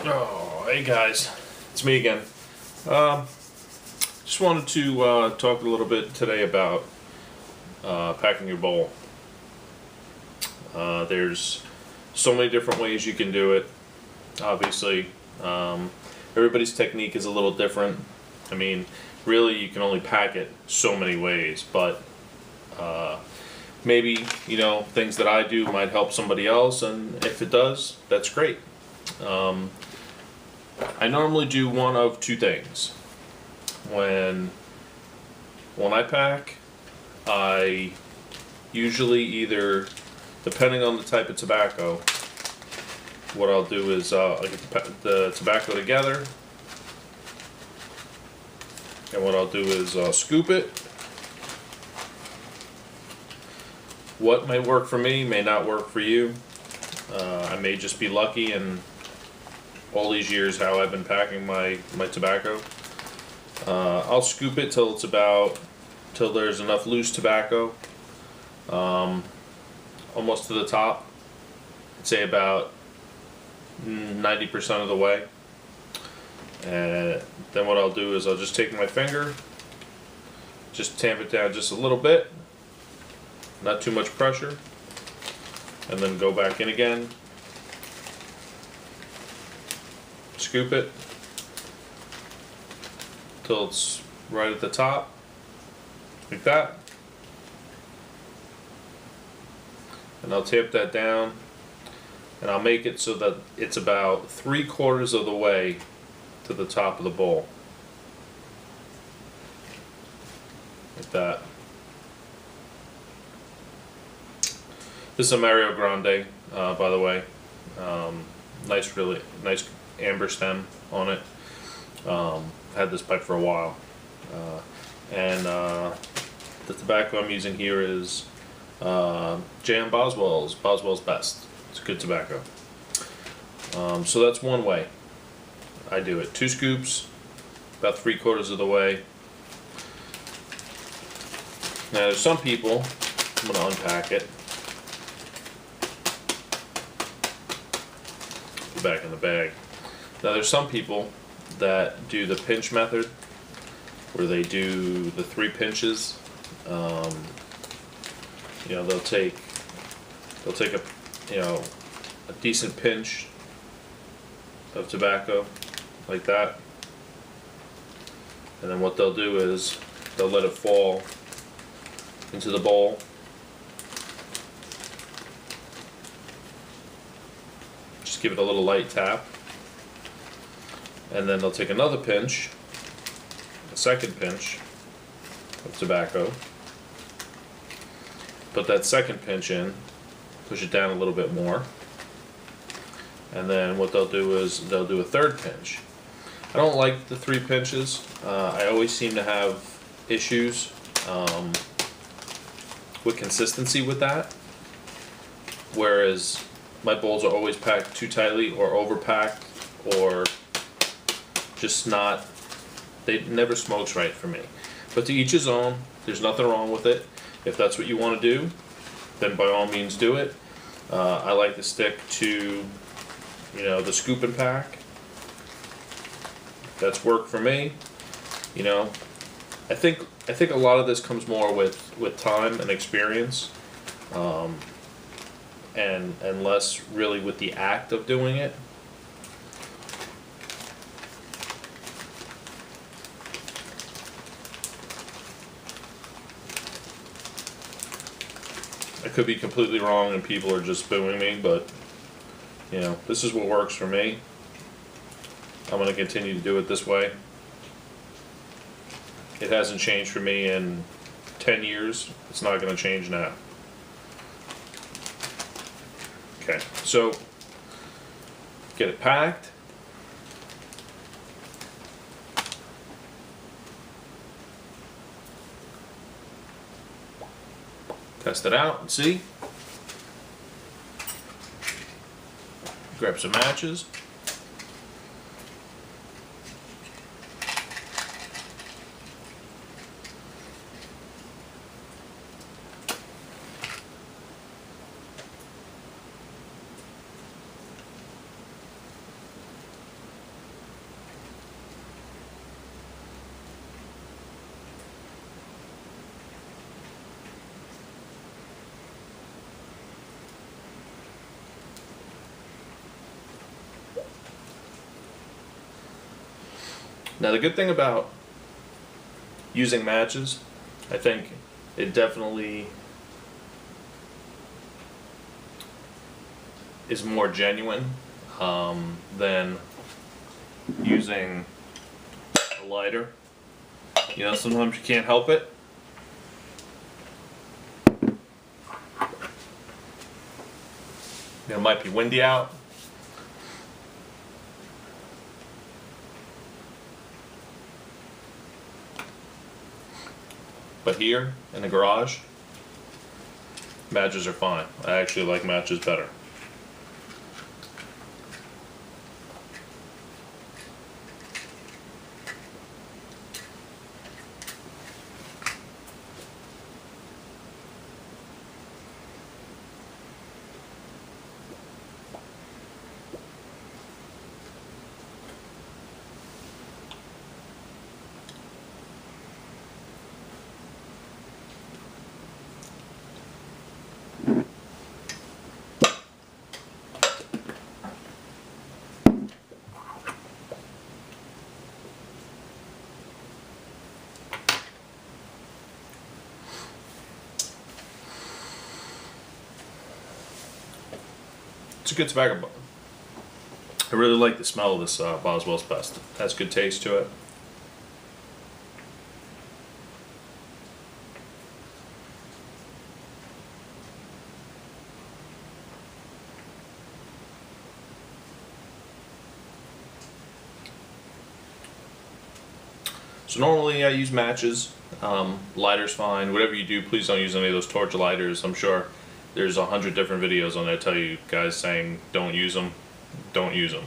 Oh, hey guys, it's me again. Um, just wanted to talk a little bit today about packing your bowl. There's so many different ways you can do it. Obviously, everybody's technique is a little different. I mean, really, you can only pack it so many ways, but maybe, things that I do might help somebody else, and if it does, that's great. I normally do one of two things. When I pack, I usually either, depending on the type of tobacco, what I'll do is I get the tobacco together, and what I'll do is scoop it. What may work for me may not work for you. I may just be lucky and all these years how I've been packing my tobacco. I'll scoop it till there's enough loose tobacco, almost to the top. I'd say about 90% of the way. And then what I'll do is I'll just take my finger, just tamp it down just a little bit, not too much pressure, and then go back in again. Scoop it till it's right at the top, like that, and I'll tamp that down, and I'll make it so that it's about 3/4 of the way to the top of the bowl, like that. This is a Mario Grande, by the way. Really nice amber stem on it. Had this pipe for a while, and the tobacco I'm using here is J.M. Boswell's Best. It's good tobacco. So that's one way I do it. 2 scoops, about 3/4 of the way. Now there's some people, I'm going to unpack it, put it back in the bag. Now there's some people that do the pinch method, where they do the 3 pinches. They'll take a decent pinch of tobacco like that, and then what they'll do is they'll let it fall into the bowl. Just give it a little light tap. And then they'll take another pinch, a second pinch of tobacco, put that second pinch in, push it down a little bit more, and then what they'll do is they'll do a third pinch. I don't like the 3 pinches. I always seem to have issues with consistency with that, whereas my bowls are always packed too tightly or overpacked, or just not, they never smokes right for me. But to each his own. There's nothing wrong with it. If that's what you want to do, then by all means do it. I like to stick to the scoop and pack. That's worked for me. I think a lot of this comes more with time and experience, and less really with the act of doing it. I could be completely wrong and people are just booing me, but this is what works for me. I'm going to continue to do it this way. It hasn't changed for me in 10 years. It's not going to change now. Okay, so get it packed. Test it out and see. Grab some matches. Now the good thing about using matches, I think it definitely is more genuine than using a lighter. You know, sometimes you can't help it. It might be windy out. But here, in the garage, matches are fine. I actually like matches better. It's a good tobacco. I really like the smell of this Boswell's Best. It has good taste to it. So normally I use matches. Lighter's fine. Whatever you do, please don't use any of those torch lighters. I'm sure there's 100 different videos on there tell you guys saying don't use them. Don't use them.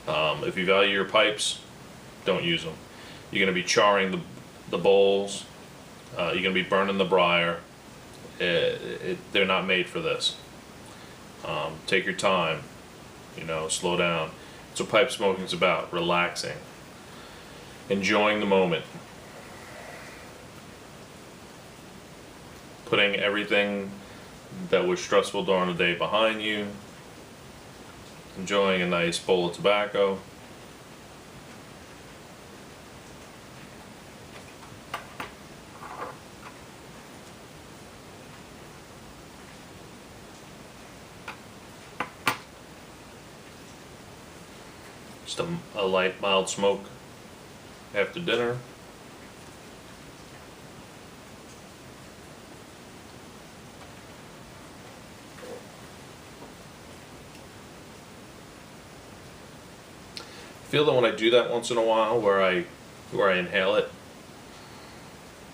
If you value your pipes, don't use them. You're going to be charring the bowls. You're going to be burning the briar. They're not made for this. Take your time. You know, slow down. That's what pipe smoking is about. Relaxing. Enjoying the moment. Putting everything that was stressful during the day behind you. Enjoying a nice bowl of tobacco. Just a light, mild smoke after dinner. I feel that when I do that once in a while, where I inhale it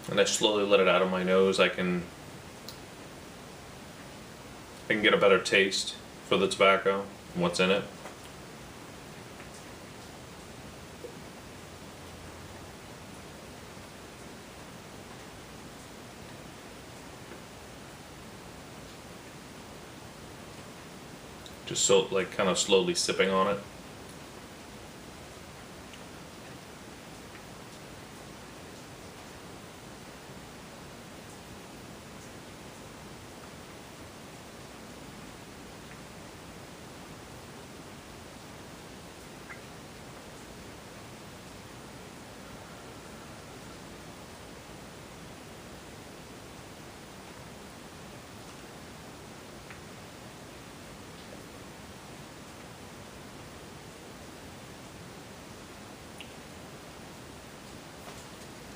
and I slowly let it out of my nose, I can get a better taste for the tobacco and what's in it. Just so, like, kind of slowly sipping on it.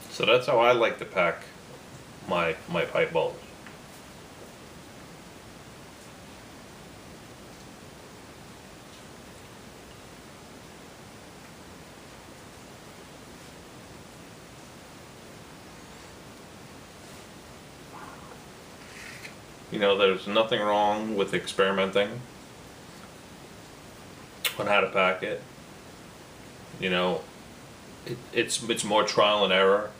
So that's how I like to pack my pipe bowls. You know, there's nothing wrong with experimenting on how to pack it. You know, it's more trial and error.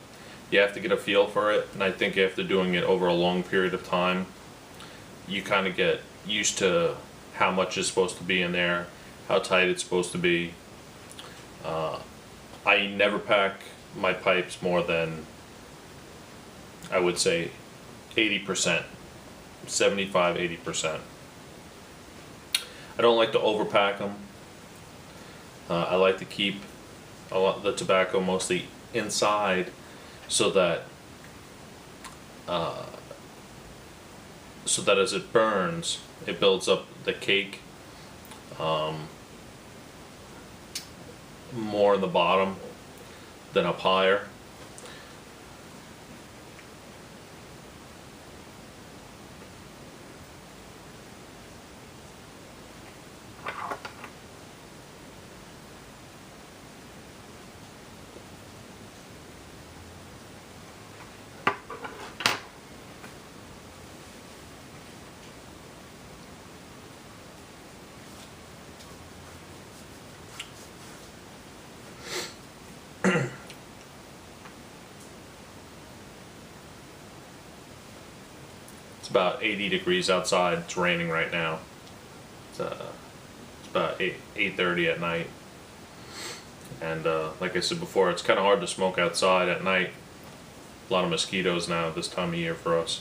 You have to get a feel for it, and I think after doing it over a long period of time, you kind of get used to how much is supposed to be in there, how tight it's supposed to be. I never pack my pipes more than, I would say, 80%, 75–80%. I don't like to overpack them. I like to keep a lot the tobacco mostly inside, so that as it burns, it builds up the cake more in the bottom than up higher. It's about 80 degrees outside. It's raining right now. It's about 8:30 at night. And like I said before, it's kind of hard to smoke outside at night. A lot of mosquitoes now this time of year for us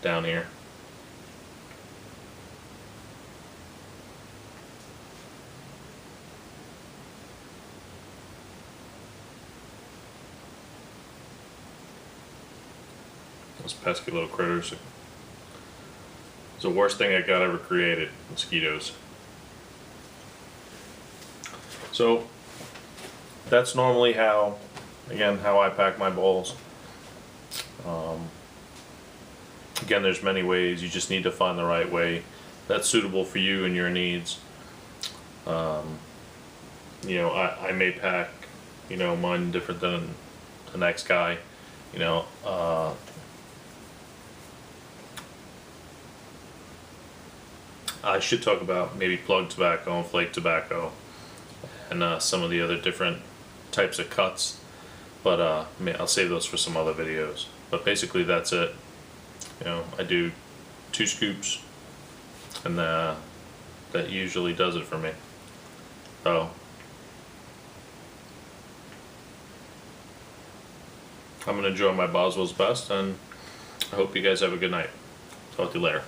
down here. Those pesky little critters. It's the worst thing that God ever created, mosquitoes. So that's normally how I pack my bowls. Again, there's many ways. You just need to find the right way that's suitable for you and your needs. I may pack, mine different than the next guy. I should talk about maybe plug tobacco and flake tobacco and some of the other different types of cuts, but I'll save those for some other videos. But basically that's it. I do 2 scoops, and that usually does it for me. So I'm gonna enjoy my Boswell's Best, and I hope you guys have a good night. Talk to you later.